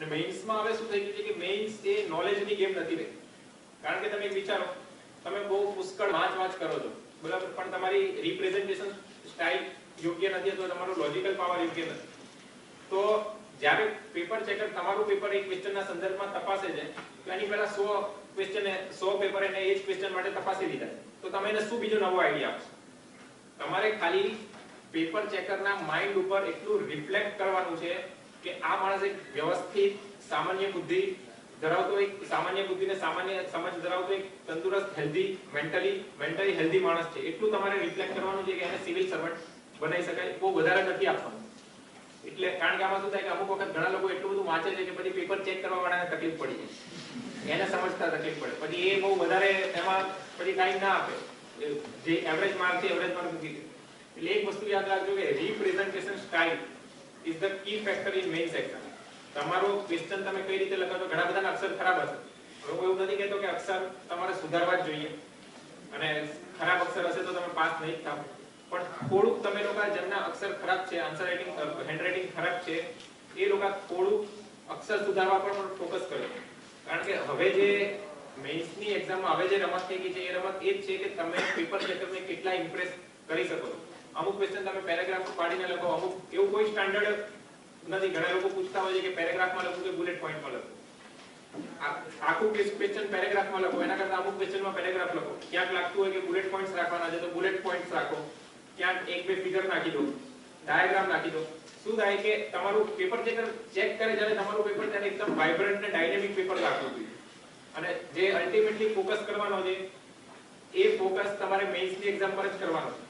અને મેઇન્સમાં હવે શું થઈ ગયું છે કે મેઇન્સ એ નોલેજની ગેમ નથી રહી. કારણ કે તમે વિચારો, તમે બહુ પુષ્કળ વાંચ કરો છો બરાબર, પણ તમારી રિપ્રેઝન્ટેશન સ્ટાઇલ યોગ્ય નથી અથવા તમારો લોજિકલ પાવર યોગ્ય નથી, તો જ્યારે પેપર ચેકર તમારું પેપર એક ક્વેશ્ચનના સંદર્ભમાં તપાસે છે તો એની પહેલા 100 ક્વેશ્ચન 100 પેપર એને એ જ ક્વેશ્ચન માટે તપાસી લીધા, તો તમે એને શું બીજો નવો આઈડિયા આપશો? તમારે ખાલી પેપર ચેકરના માઇન્ડ ઉપર એટલું રિફ્લેક્ટ કરવાનું છે કે આ માણસ એક વ્યવસ્થિત સામાન્ય બુદ્ધિ ધરાવતો, એક સામાન્ય બુદ્ધિને સામાન્ય સમજ ધરાવતો, એક તંદુરસ્ત મેન્ટલી હેલ્ધી માણસ છે, એટલું તમારે રિફ્લેક્ટ કરવાનું છે કે એને સિવિલ સર્વન્ટ બનાવી શકાય. બહુ વધારે નથી આપવાનું. એટલે કારણ કે આમાં શું થાય કે અમુક વખત ઘણા લોકો એટલું બધું વાંચે છે કે પછી પેપર ચેક કરવા વાળાને તકલીફ પડી જાય, એને સમજતા તકલીફ પડે, પછી એ બહુ વધારે એમાં પછી ટાઈમ ના આપે, જે એવરેજ માર્ક છે એવરેજ માર્ક મૂકી દે. એટલે એક વસ્તુ યાદ રાખજો કે representation style is the key factor in mains exam. તમારો ક્વેશ્ચન તમે કઈ રીતે લખો છો, ઘણા બધાના અક્ષર ખરાબ હશે, હવે હું એવું નથી કહેતો કે અક્ષર તમારે સુધારવા જ જોઈએ અને ખરાબ અક્ષર હશે તો તમે પાસ નહીં થાવ, પણ થોડુંક તમે લોકો જેમના અક્ષર ખરાબ છે, આન્સર રાઇટિંગ હેન્ડરાઇટિંગ ખરાબ છે, એ લોકો થોડું અક્ષર સુધારવા પર પણ ફોકસ કરો. કારણ કે હવે જે મેઇન્સની એક્ઝામમાં હવે જે રમત થઈ ગઈ છે એ રમત એ જ છે કે તમે પેપર ચેકરને કેટલા ઇમ્પ્રેસ કરી શકો છો. અમુક ક્વેશ્ચન તમે પેરેગ્રાફ પાડીને લખો, અમુક એવું કોઈ સ્ટાન્ડર્ડ નથી. ઘણા લોકો પૂછતા હોય છે કે પેરેગ્રાફમાં લખું કે બુલેટ પોઈન્ટમાં લખું. આખું ક્વેશ્ચન પેરેગ્રાફમાં લખો, એના કરતા અમુક ક્વેશ્ચનમાં પેરેગ્રાફ લખો. ક્યાંક લાગતું હોય કે બુલેટ પોઈન્ટ્સ રાખવાના છે તો બુલેટ પોઈન્ટ્સ રાખો, ક્યાંક એક બે ફિગર નાખી દો, ડાયાગ્રામ નાખી દો. શું થાય કે તમારું પેપર ચેકર ચેક કરે જ્યારે તમારું પેપર ત્યારે એકદમ વાઇબ્રન્ટ અને ડાયનેમિક પેપર લાગવું જોઈએ. અને જે અલ્ટિમેટલી ફોકસ કરવાનો છે એ ફોકસ તમારે મેઇન્સની એક્ઝામ પર જ કરવાનો છે.